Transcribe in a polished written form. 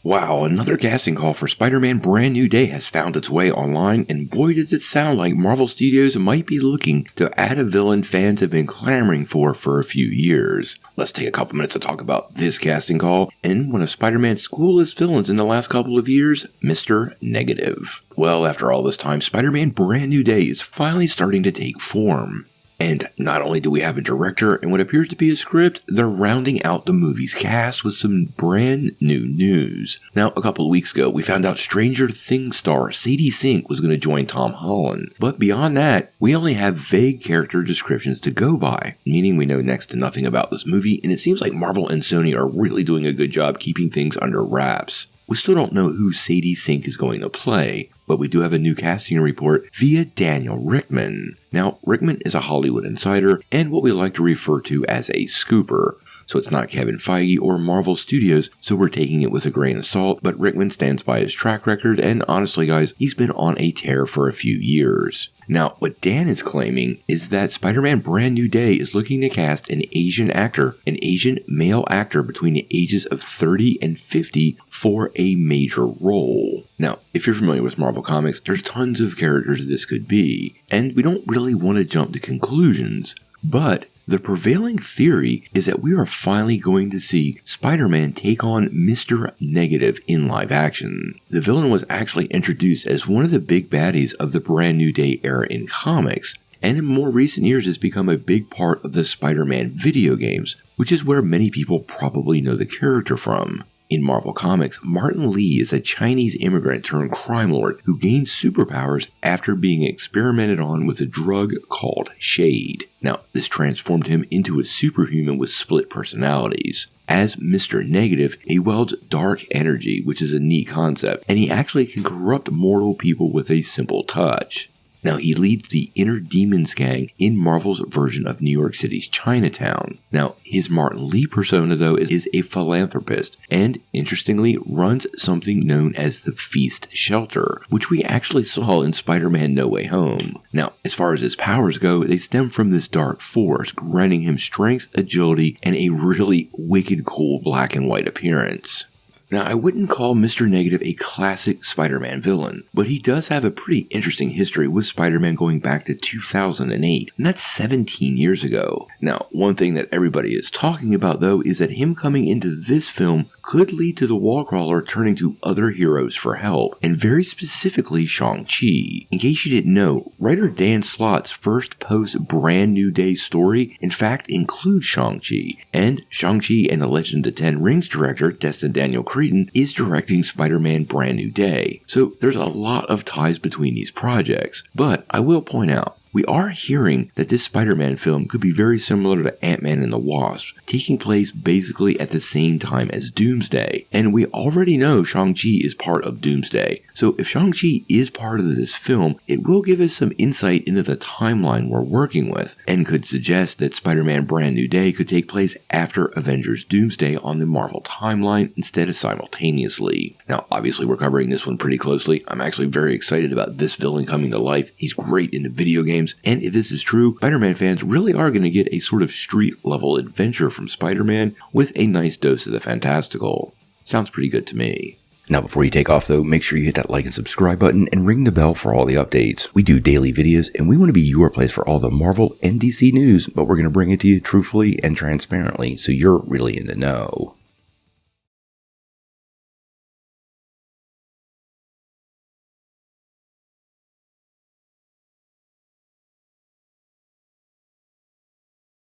Wow, another casting call for Spider-Man Brand New Day has found its way online, and boy does it sound like Marvel Studios might be looking to add a villain fans have been clamoring for a few years. Let's take a couple minutes to talk about this casting call, and one of Spider-Man's coolest villains in the last couple of years, Mr. Negative. Well, after all this time, Spider-Man Brand New Day is finally starting to take form. And not only do we have a director and what appears to be a script, they're rounding out the movie's cast with some brand new news. Now, a couple of weeks ago, we found out Stranger Things star Sadie Sink was going to join Tom Holland. But beyond that, we only have vague character descriptions to go by, meaning we know next to nothing about this movie, and it seems like Marvel and Sony are really doing a good job keeping things under wraps. We still don't know who Sadie Sink is going to play, but we do have a new casting report via Daniel Rickman. Now, Rickman is a Hollywood insider and what we like to refer to as a scooper. So it's not Kevin Feige or Marvel Studios, so we're taking it with a grain of salt, but Rickman stands by his track record, and honestly guys, he's been on a tear for a few years. Now, what Dan is claiming is that Spider-Man Brand New Day is looking to cast an Asian actor, an Asian male actor between the ages of 30 and 50 for a major role. Now, if you're familiar with Marvel Comics, there's tons of characters this could be, and we don't really want to jump to conclusions, but the prevailing theory is that we are finally going to see Spider-Man take on Mr. Negative in live action. The villain was actually introduced as one of the big baddies of the Brand New Day era in comics, and in more recent years has become a big part of the Spider-Man video games, which is where many people probably know the character from. In Marvel Comics, Martin Li is a Chinese immigrant turned crime lord who gained superpowers after being experimented on with a drug called Shade. Now, this transformed him into a superhuman with split personalities. As Mr. Negative, he wields dark energy, which is a neat concept, and he actually can corrupt mortal people with a simple touch. Now, he leads the Inner Demons gang in Marvel's version of New York City's Chinatown. Now, his Martin Li persona, though, is a philanthropist, and interestingly, runs something known as the Feast Shelter, which we actually saw in Spider-Man No Way Home. Now, as far as his powers go, they stem from this dark force, granting him strength, agility, and a really wicked cool black and white appearance. Now, I wouldn't call Mr. Negative a classic Spider-Man villain, but he does have a pretty interesting history with Spider-Man going back to 2008, and that's 17 years ago. Now, one thing that everybody is talking about, though, is that him coming into this film could lead to the Wallcrawler turning to other heroes for help, and very specifically Shang-Chi. In case you didn't know, writer Dan Slott's first post-Brand New Day story, in fact, includes Shang-Chi, and Shang-Chi and the Legend of the Ten Rings director, Destin Daniel Cretton, is directing Spider-Man Brand New Day. So there's a lot of ties between these projects, but I will point out, we are hearing that this Spider-Man film could be very similar to Ant-Man and the Wasp, taking place basically at the same time as Doomsday, and we already know Shang-Chi is part of Doomsday, so if Shang-Chi is part of this film, it will give us some insight into the timeline we're working with, and could suggest that Spider-Man Brand New Day could take place after Avengers Doomsday on the Marvel timeline instead of simultaneously. Now, obviously we're covering this one pretty closely. I'm actually very excited about this villain coming to life. He's great in the video games, and if this is true, Spider-Man fans really are going to get a sort of street-level adventure from Spider-Man with a nice dose of the fantastical. Sounds pretty good to me. Now, before you take off though, make sure you hit that like and subscribe button and ring the bell for all the updates. We do daily videos, and we want to be your place for all the Marvel and DC news, but we're going to bring it to you truthfully and transparently, so you're really in the know.